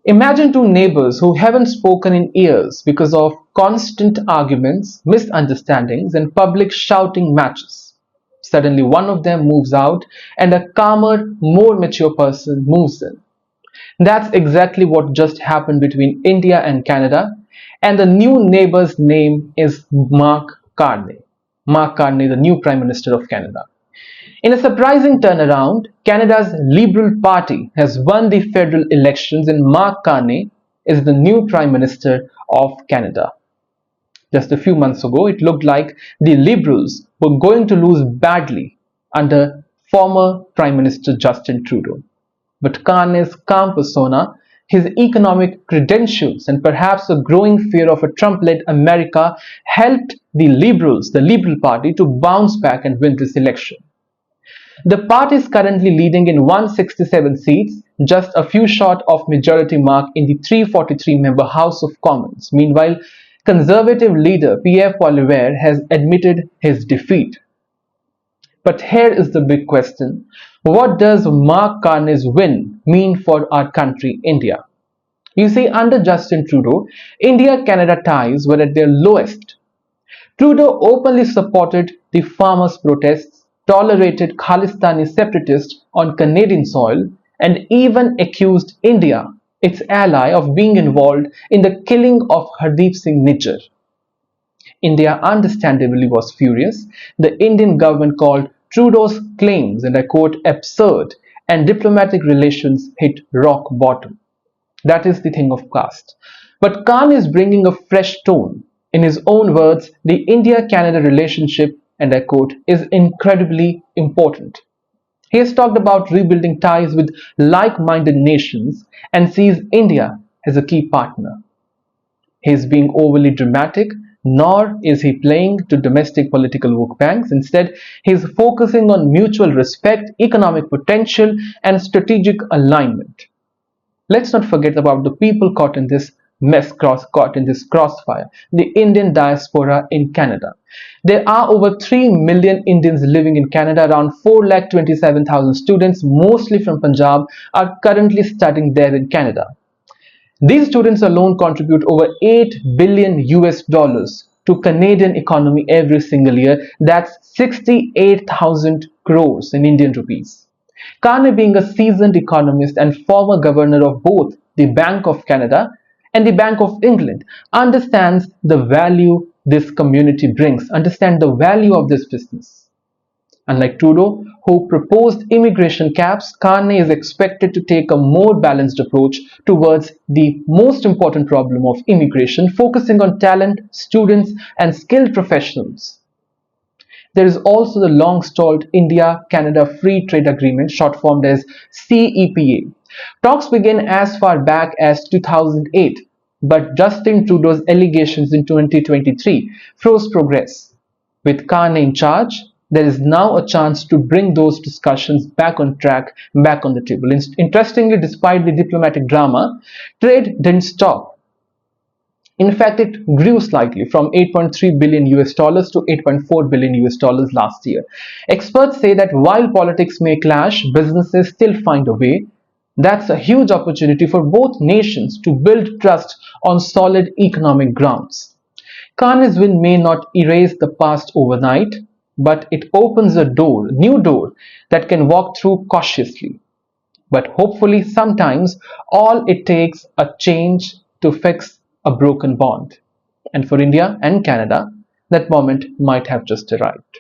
Imagine two neighbors who haven't spoken in years because of constant arguments, misunderstandings, and public shouting matches. Suddenly, one of them moves out, and a calmer, more mature person moves in. That's exactly what just happened between India and Canada, and the new neighbor's name is Mark Carney. Mark Carney, the new Prime Minister of Canada. In a surprising turnaround, Canada's Liberal Party has won the federal elections and Mark Carney is the new Prime Minister of Canada. Just a few months ago, it looked like the Liberals were going to lose badly under former Prime Minister Justin Trudeau. But Carney's calm persona, his economic credentials, and perhaps a growing fear of a Trump-led America helped the Liberals, the Liberal Party, to bounce back and win this election. The party is currently leading in 167 seats, just a few short of majority mark in the 343-member House of Commons. Meanwhile, Conservative leader Pierre Poilievre has admitted his defeat. But here is the big question. What does Mark Carney's win mean for our country, India? You see, under Justin Trudeau, India-Canada ties were at their lowest. Trudeau openly supported the farmers' protests, tolerated Khalistani separatists on Canadian soil, and even accused India, its ally, of being involved in the killing of Hardeep Singh Nijjar. India understandably was furious. The Indian government called Trudeau's claims, and I quote, absurd, and diplomatic relations hit rock bottom. That is the thing of caste. But Khan is bringing a fresh tone. In his own words, the India-Canada relationship, and I quote, is incredibly important. He has talked about rebuilding ties with like-minded nations and sees India as a key partner. He is being overly dramatic, nor is he playing to domestic political work banks. Instead, he is focusing on mutual respect, economic potential, and strategic alignment. Let's not forget about the people caught in this caught in this crossfire, the Indian diaspora in Canada. There are over 3 million Indians living in Canada. Around 4,27,000 students, mostly from Punjab, are currently studying there in Canada. These students alone contribute over 8 billion US dollars to Canadian economy every single year. That's 68,000 crores in Indian rupees. Carney, being a seasoned economist and former governor of both the Bank of Canada and the Bank of England, understands the value this community brings, understand the value of this business. Unlike Trudeau, who proposed immigration caps, Carney is expected to take a more balanced approach towards the most important problem of immigration, focusing on talent, students, and skilled professionals. There is also the long-stalled India-Canada Free Trade Agreement, short formed as CEPA. Talks began as far back as 2008, but Justin Trudeau's allegations in 2023 froze progress. With Carney in charge, there is now a chance to bring those discussions back on track, back on the table. Interestingly, despite the diplomatic drama, trade didn't stop. In fact, it grew slightly from 8.3 billion US dollars to 8.4 billion US dollars last year. Experts say that while politics may clash, businesses still find a way. That's a huge opportunity for both nations to build trust on solid economic grounds. Carney's win may not erase the past overnight, but it opens a new door that can walk through cautiously. But hopefully sometimes all it takes a change to fix a broken bond. And for India and Canada, that moment might have just arrived.